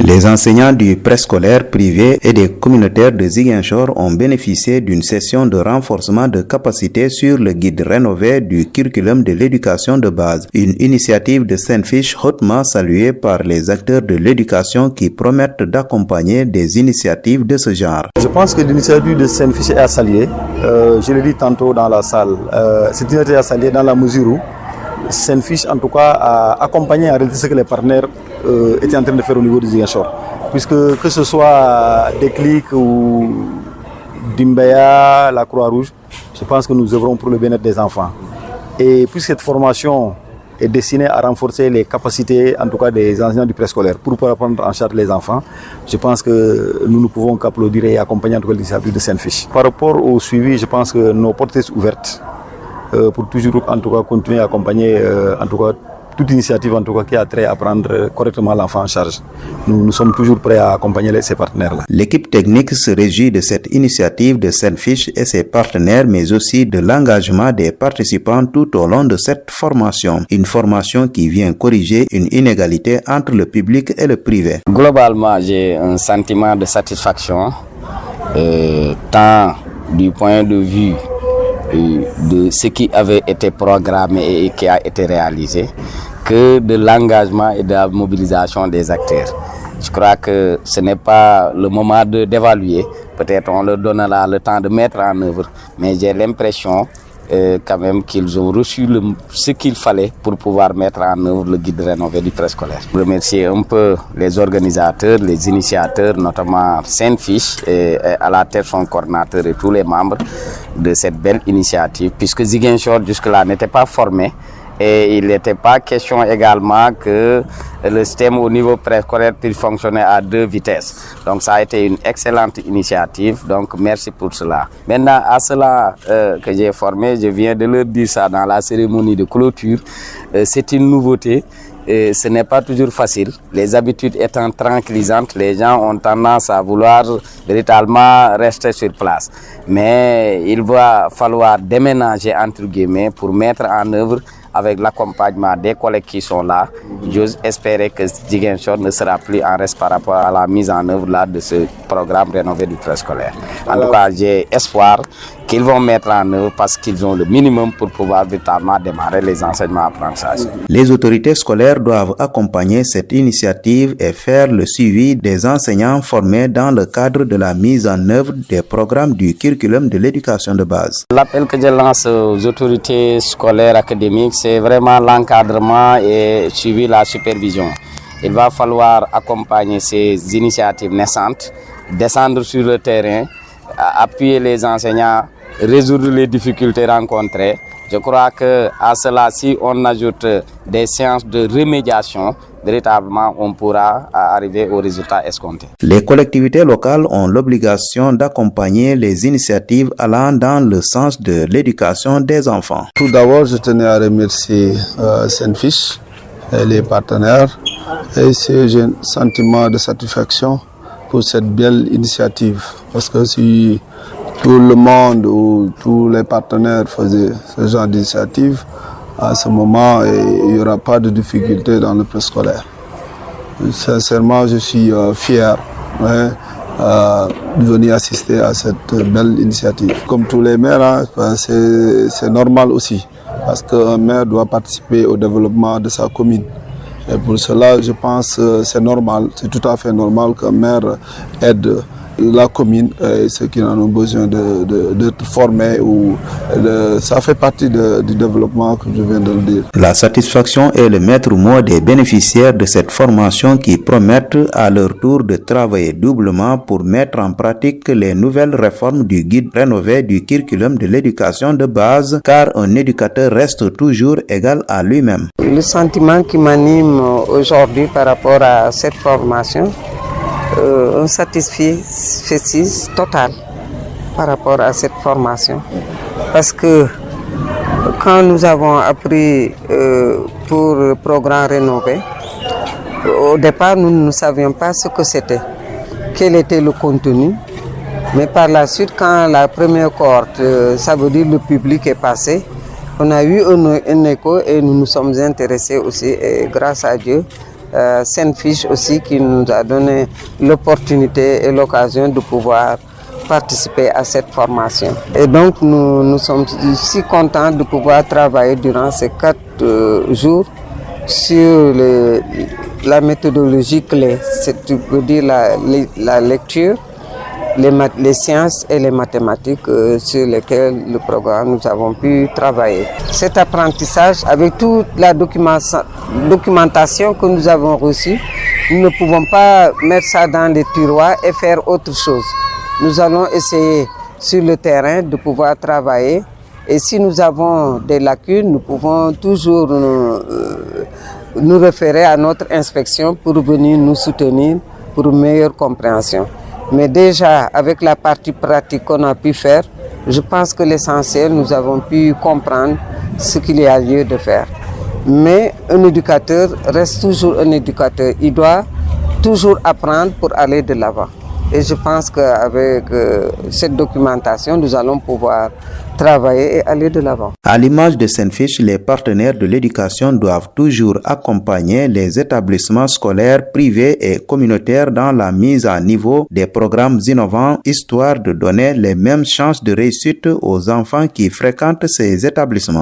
Les enseignants du préscolaire privé et des communautaires de Ziguinchor ont bénéficié d'une session de renforcement de capacité sur le guide rénové du curriculum de l'éducation de base, une initiative de Senfish hautement saluée par les acteurs de l'éducation qui promettent d'accompagner des initiatives de ce genre. Je pense que l'initiative de Senfish est à saluer. Je l'ai dit tantôt dans la salle. C'est une initiative à saluer dans la mesure où Senfish, en tout cas, a accompagné en réalité ce que les partenaires étaient en train de faire au niveau de Ziguinchor. Puisque que ce soit Déclic ou Dimbeya, la Croix-Rouge, je pense que nous œuvrons pour le bien-être des enfants. Et puisque cette formation est destinée à renforcer les capacités, en tout cas des enseignants du préscolaire, pour pouvoir prendre en charge les enfants, je pense que nous ne pouvons qu'applaudir et accompagner en tout cas l'initiative de Senfish. Par rapport au suivi, je pense que nos portes sont ouvertes pour toujours en tout cas continuer à accompagner en tout cas toute initiative en tout cas qui a trait à prendre correctement l'enfant en charge. Nous sommes toujours prêts à accompagner ces partenaires-là. L'équipe technique se réjouit de cette initiative de Senfish et ses partenaires, mais aussi de l'engagement des participants tout au long de cette formation. Une formation qui vient corriger une inégalité entre le public et le privé. Globalement, j'ai un sentiment de satisfaction, tant du point de vue de ce qui avait été programmé et qui a été réalisé, que de l'engagement et de la mobilisation des acteurs. Je crois que ce n'est pas le moment d'évaluer, peut-être on leur donnera le temps de mettre en œuvre, mais j'ai l'impression quand même qu'ils ont reçu ce qu'il fallait pour pouvoir mettre en œuvre le guide rénové du préscolaire. Je remercie un peu les organisateurs, les initiateurs, notamment Senfish et à la tête son coordinateur et tous les membres de cette belle initiative, puisque Ziguinchor jusque-là n'était pas formé. Et il n'était pas question également que le système au niveau préscolaire puisse fonctionner à 2 vitesses. Donc ça a été une excellente initiative, donc merci pour cela. Maintenant, à cela que j'ai formé, je viens de leur dire ça dans la cérémonie de clôture, c'est une nouveauté. Et ce n'est pas toujours facile. Les habitudes étant tranquillisantes, les gens ont tendance à vouloir véritablement rester sur place. Mais il va falloir déménager entre guillemets pour mettre en œuvre avec l'accompagnement des collègues qui sont là. J'ose espérer que Ziguinchor ne sera plus en reste par rapport à la mise en œuvre là de ce programme rénové du préscolaire. En tout cas, j'ai espoir qu'ils vont mettre en œuvre parce qu'ils ont le minimum pour pouvoir véritablement démarrer les enseignements apprentissages. Les autorités scolaires doivent accompagner cette initiative et faire le suivi des enseignants formés dans le cadre de la mise en œuvre des programmes du curriculum de l'éducation de base. L'appel que je lance aux autorités scolaires académiques, c'est vraiment l'encadrement et suivi la supervision. Il va falloir accompagner ces initiatives naissantes, descendre sur le terrain, appuyer les enseignants, résoudre les difficultés rencontrées. Je crois que à cela, si on ajoute des séances de remédiation, véritablement, on pourra arriver au résultat escompté. Les collectivités locales ont l'obligation d'accompagner les initiatives allant dans le sens de l'éducation des enfants. Tout d'abord, je tenais à remercier Senfish et les partenaires et j'ai un sentiment de satisfaction pour cette belle initiative. Parce que si tout le monde ou tous les partenaires faisaient ce genre d'initiative, à ce moment, il n'y aura pas de difficulté dans le préscolaire. Sincèrement, je suis fier de venir assister à cette belle initiative. Comme tous les maires, c'est normal aussi, parce qu'un maire doit participer au développement de sa commune. Et pour cela, je pense que c'est normal, c'est tout à fait normal qu'un maire aide la commune et ceux qui en ont besoin d'être formés. Ça fait partie du développement que je viens de le dire. La satisfaction est le maître mot des bénéficiaires de cette formation qui promettent à leur tour de travailler doublement pour mettre en pratique les nouvelles réformes du guide rénové du curriculum de l'éducation de base, car un éducateur reste toujours égal à lui-même. Le sentiment qui m'anime aujourd'hui par rapport à cette formation, un satisfaction totale par rapport à cette formation. Parce que quand nous avons appris pour le programme rénové, au départ nous ne savions pas ce que c'était, quel était le contenu. Mais par la suite, quand la première cohorte, ça veut dire le public est passé, on a eu un écho et nous nous sommes intéressés aussi, et grâce à Dieu, Senfish aussi qui nous a donné l'opportunité et l'occasion de pouvoir participer à cette formation. Et donc nous sommes si contents de pouvoir travailler durant ces 4 jours sur la méthodologie clé, c'est-à-dire la lecture, les sciences et les mathématiques sur lesquelles le programme nous avons pu travailler. Cet apprentissage, avec toute la documentation que nous avons reçue, nous ne pouvons pas mettre ça dans les tiroirs et faire autre chose. Nous allons essayer sur le terrain de pouvoir travailler et si nous avons des lacunes, nous pouvons toujours nous référer à notre inspection pour venir nous soutenir pour une meilleure compréhension. Mais déjà, avec la partie pratique qu'on a pu faire, je pense que l'essentiel, nous avons pu comprendre ce qu'il y a lieu de faire. Mais un éducateur reste toujours un éducateur. Il doit toujours apprendre pour aller de l'avant. Et je pense qu'avec cette documentation, nous allons pouvoir travailler et aller de l'avant. À l'image de Senfish, les partenaires de l'éducation doivent toujours accompagner les établissements scolaires privés et communautaires dans la mise à niveau des programmes innovants, histoire de donner les mêmes chances de réussite aux enfants qui fréquentent ces établissements.